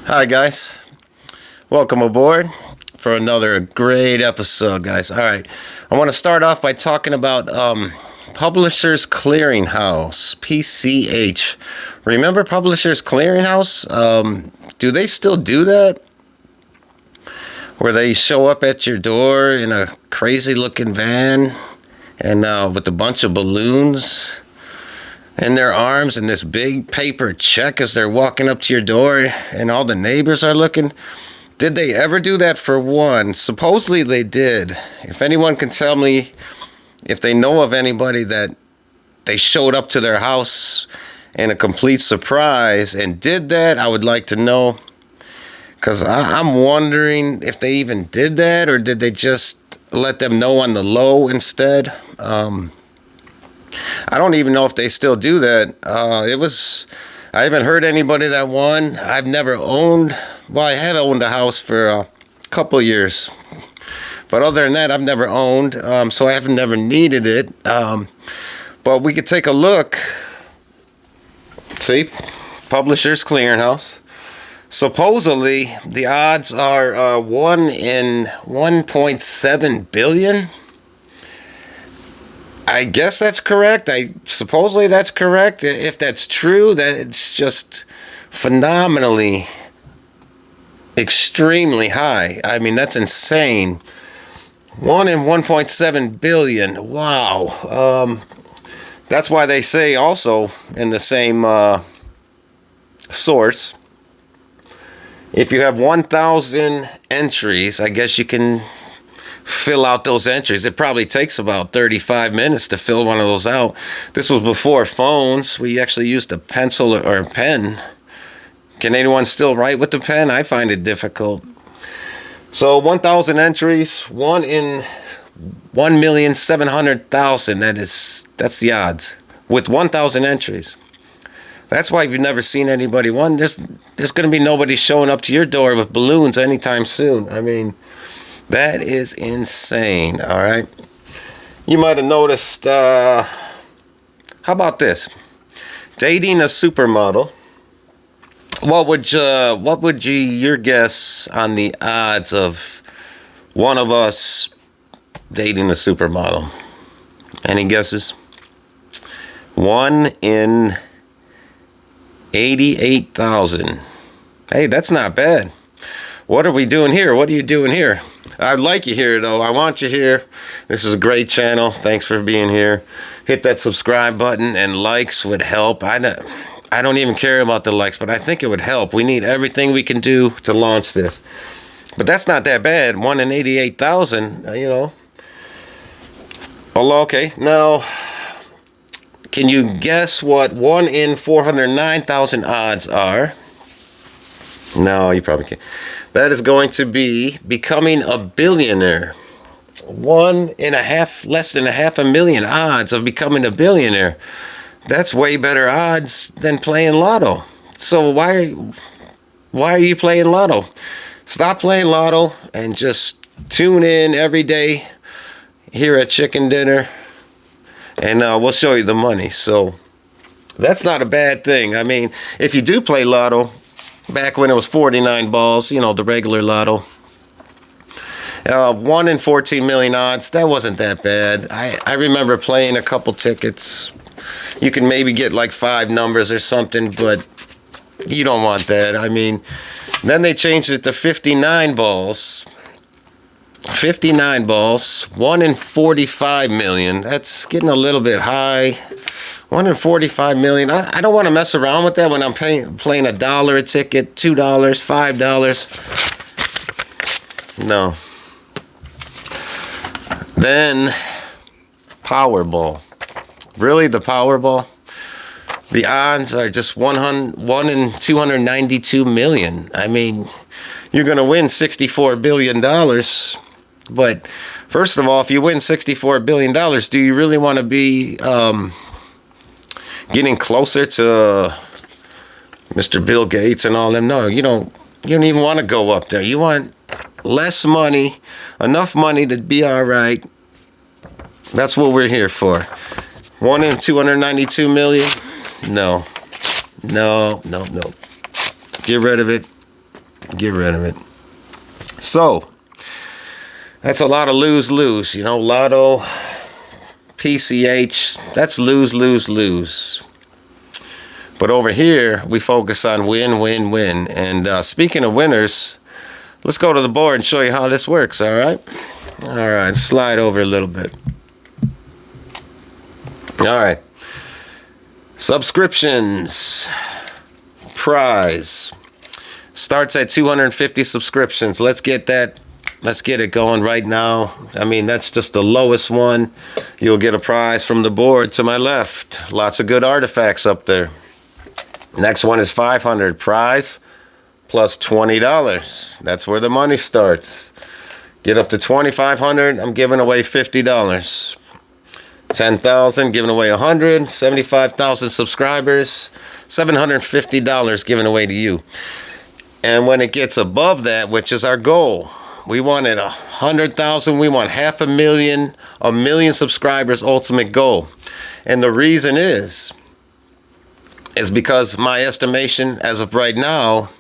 Hi, guys. Welcome aboard for another great episode, guys. All right. I want to start off by talking about Publishers Clearinghouse, PCH. Remember Publishers Clearinghouse? Do they still do that? Where they show up at your door in a crazy looking van and with a bunch of balloons in their arms and this big paper check as they're walking up to your door and all the neighbors are looking. Did they ever do that for one? Supposedly they did. If anyone can tell me if they know of anybody that they showed up to their house in a complete surprise and did that, I would like to know. Because I'm wondering if they even did that, or did they just let them know on the low instead? I don't even know if they still do that. I haven't heard anybody that won. I've never owned, well, I have owned a house for a couple years. But other than that, I've never owned, so I have never needed it. But we could take a look. See, Publishers Clearinghouse. Supposedly, the odds are 1 in 1.7 billion. I guess that's correct. Supposedly that's correct. If that's true, that it's just phenomenally, extremely high. I mean, that's insane. 1 in 1.7 billion. Wow. That's why they say also in the same source, if you have 1,000 entries, I guess you can fill out those entries. It probably takes about 35 minutes to fill one of those out. This was before phones. We actually used a pencil or a pen. Can anyone still write with the pen? I find it difficult. So 1,000 entries, 1 in 1,700,000. That's the odds with 1,000 entries. That's why you've never seen anybody won. There's going to be nobody showing up to your door with balloons anytime soon. I mean, that is insane. All right. You might have noticed. How about this? Dating a supermodel. What would your guess on the odds of one of us dating a supermodel? Any guesses? 1 in 88,000. Hey, that's not bad. What are we doing here? What are you doing here? I'd like you here, though. I want you here. This is a great channel. Thanks for being here. Hit that subscribe button, and likes would help. I don't even care about the likes, but I think it would help. We need everything we can do to launch this. But that's not that bad. 1 in 88,000, Oh, okay. Now, can you guess what 1 in 409,000 odds are? No, you probably can't. That is going to be becoming a billionaire. 1.5, less than 500,000 odds of becoming a billionaire. That's way better odds than playing lotto. So why are you playing lotto? Stop playing lotto and just tune in every day here at Chicken Dinner, and we'll show you the money. So that's not a bad thing. I mean, if you do play lotto, back when it was 49 balls, the regular lotto, 1 in 14 million odds, that wasn't that bad. I remember playing a couple tickets. You can maybe get like 5 numbers or something, but you don't want that. I mean, then they changed it to 59 balls. 59 balls, 1 in 45 million. That's getting a little bit high. 1 in 45 million. I don't want to mess around with that when I'm playing $1 a ticket, $2, $5. No. Then Powerball. Really, the Powerball? The odds are just 1 in 292 million. I mean, you're going to win $64 billion. But first of all, if you win $64 billion, do you really want to be getting closer to Mr. Bill Gates and all them? No, you don't even want to go up there. You want less money, enough money to be all right. That's what we're here for. 1 in 292 million? No. Get rid of it. Get rid of it. So, that's a lot of lose-lose. You know, Lotto, PCH, that's lose, lose, lose. But over here, we focus on win, win, win. And speaking of winners, let's go to the board and show you how this works, all right? All right, slide over a little bit. All right. Subscriptions. Prize. Starts at 250 subscriptions. Let's get that. Let's get it going right now. I mean, that's just the lowest one. You'll get a prize from the board to my left. Lots of good artifacts up there. Next one is 500 prize plus $20. That's where the money starts. Get up to 2,500. I'm giving away $50. 10,000, giving away 100. 75,000 subscribers. $750 given away to you. And when it gets above that, which is our goal, we wanted 100,000. We want 500,000, 1 million subscribers, ultimate goal. And the reason is because my estimation as of right now,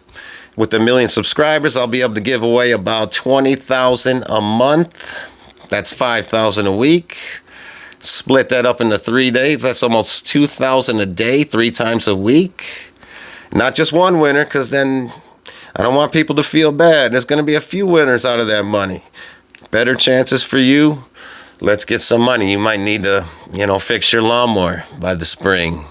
with 1 million subscribers, I'll be able to give away about 20,000 a month. That's 5,000 a week. Split that up into 3 days. That's almost 2,000 a day, 3 times a week. Not just one winner, because then I don't want people to feel bad. There's going to be a few winners out of that money. Better chances for you. Let's get some money. You might need to, fix your lawnmower by the spring,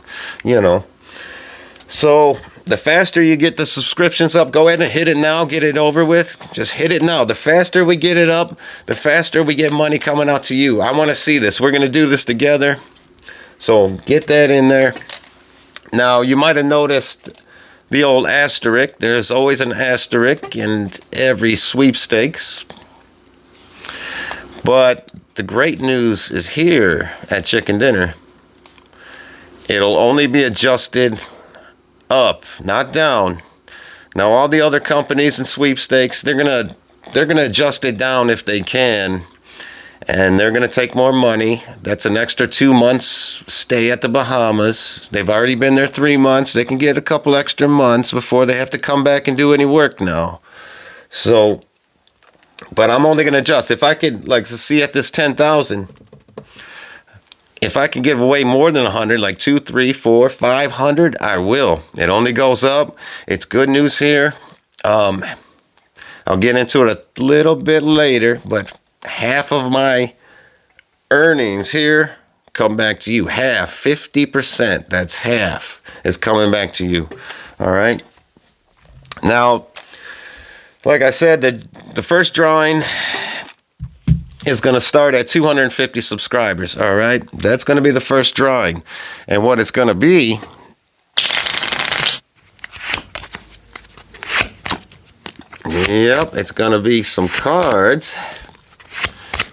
So the faster you get the subscriptions up, go ahead and hit it now, get it over with. Just hit it now. The faster we get it up, the faster we get money coming out to you. I want to see this. We're going to do this together. So get that in there. Now, you might have noticed the old asterisk. There's always an asterisk in every sweepstakes. But the great news is here at Chicken Dinner. It'll only be adjusted up, not down. Now, all the other companies and sweepstakes, they're gonna adjust it down if they can, and they're gonna take more money. That's an extra 2 months stay at the Bahamas. They've already been there 3 months. They can get a couple extra months before they have to come back and do any work now. So, but I'm only gonna adjust. If I could, see at this 10,000. If I can give away more than 100, like 2, 3, 4, 500, I will. It only goes up. It's good news here. I'll get into it a little bit later, but half of my earnings here come back to you. Half, 50%, that's half, is coming back to you. All right? Now, like I said, the first drawing is going to start at 250 subscribers, all right? That's going to be the first drawing. And what it's going to be, it's going to be some cards,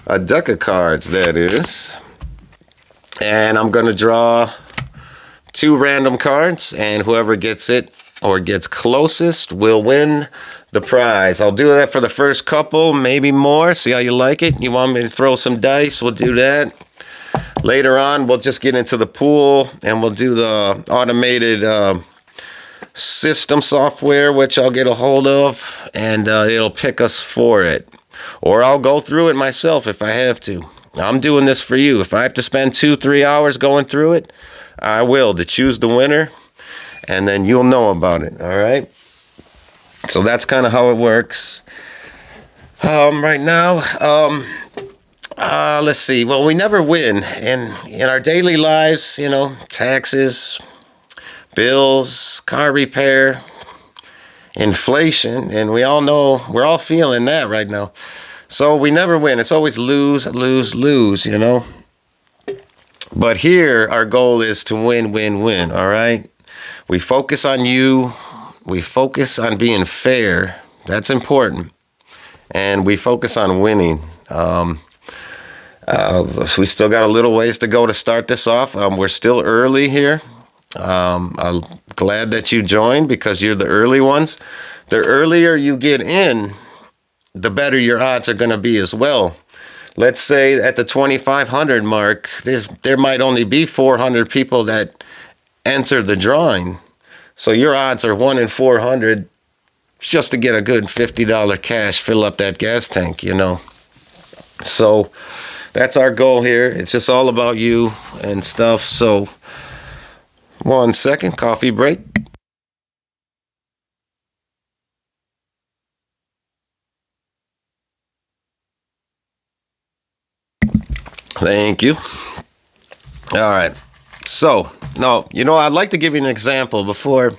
a deck of cards, that is. And I'm going to draw 2 random cards, and whoever gets it or gets closest will win the prize. I'll do that for the first couple, maybe more. See how you like it? You want me to throw some dice? We'll do that. Later on, we'll just get into the pool and we'll do the automated system software, which I'll get a hold of, and it'll pick us for it. Or I'll go through it myself if I have to. I'm doing this for you. If I have to spend 2-3 hours going through it, I will, to choose the winner, and then you'll know about it, all right? So that's kind of how it works. Right now, let's see. Well, we never win in our daily lives. Taxes, bills, car repair, inflation, and we all know we're all feeling that right now. So we never win. It's always lose, lose, lose. But here, our goal is to win, win, win. All right. We focus on you. We focus on being fair. That's important. And we focus on winning. We still got a little ways to go to start this off. We're still early here. I'm glad that you joined because you're the early ones. The earlier you get in, the better your odds are going to be as well. Let's say at the 2,500 mark, there might only be 400 people that enter the drawing. So your odds are 1 in 400 just to get a good $50 cash, fill up that gas tank, you know. So that's our goal here. It's just all about you and stuff. So 1 second, coffee break. Thank you. All right. So, no, you know, I'd like to give you an example before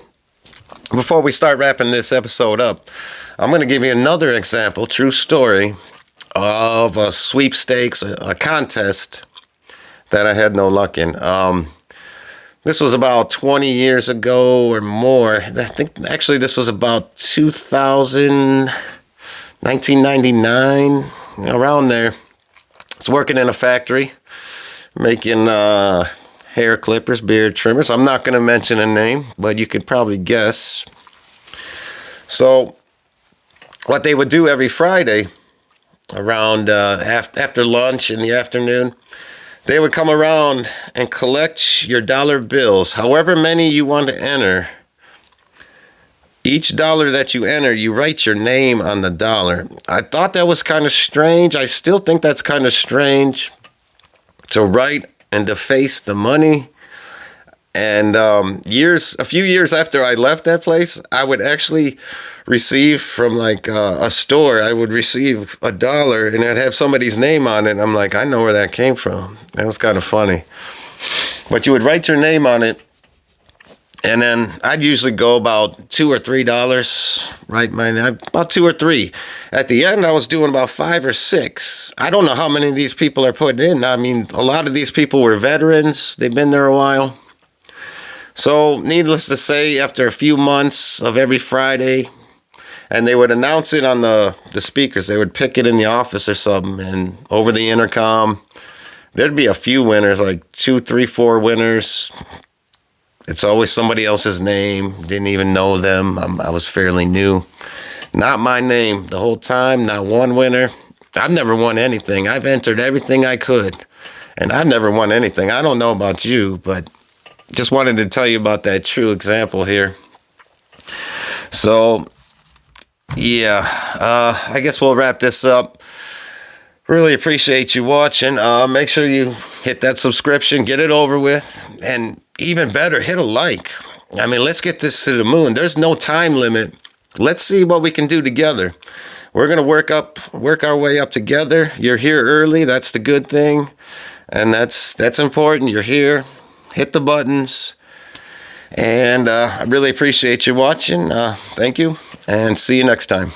we start wrapping this episode up. I'm going to give you another example, true story, of a sweepstakes, a contest that I had no luck in. This was about 20 years ago or more. I think actually this was about 1999, around there. I was working in a factory making hair clippers, beard trimmers. I'm not going to mention a name, but you could probably guess. So what they would do every Friday around after lunch in the afternoon, they would come around and collect your dollar bills, however many you want to enter. Each dollar that you enter, you write your name on the dollar. I thought that was kind of strange. I still think that's kind of strange to write and deface the money. And a few years after I left that place, I would actually receive from like a store, I would receive $1 and I'd have somebody's name on it. And I'm like, I know where that came from. That was kind of funny. But you would write your name on it. And then I'd usually go about $2 or $3, right? About 2 or 3. At the end, I was doing about 5 or 6. I don't know how many of these people are putting in. I mean, a lot of these people were veterans. They've been there a while. So, needless to say, after a few months of every Friday, and they would announce it on the speakers. They would pick it in the office or something, and over the intercom, there'd be a few winners, like 2, 3, 4 winners. It's always somebody else's name. Didn't even know them. I was fairly new. Not my name the whole time. Not one winner. I've never won anything. I've entered everything I could, and I've never won anything. I don't know about you, but just wanted to tell you about that true example here. So, yeah, I guess we'll wrap this up. Really appreciate you watching. Make sure you hit that subscription, get it over with, and even better, hit a like. I mean, let's get this to the moon. There's no time limit. Let's see what we can do together. We're going to work our way up together. You're here early. That's the good thing. And that's important. You're here. Hit the buttons. And I really appreciate you watching. Thank you. And see you next time.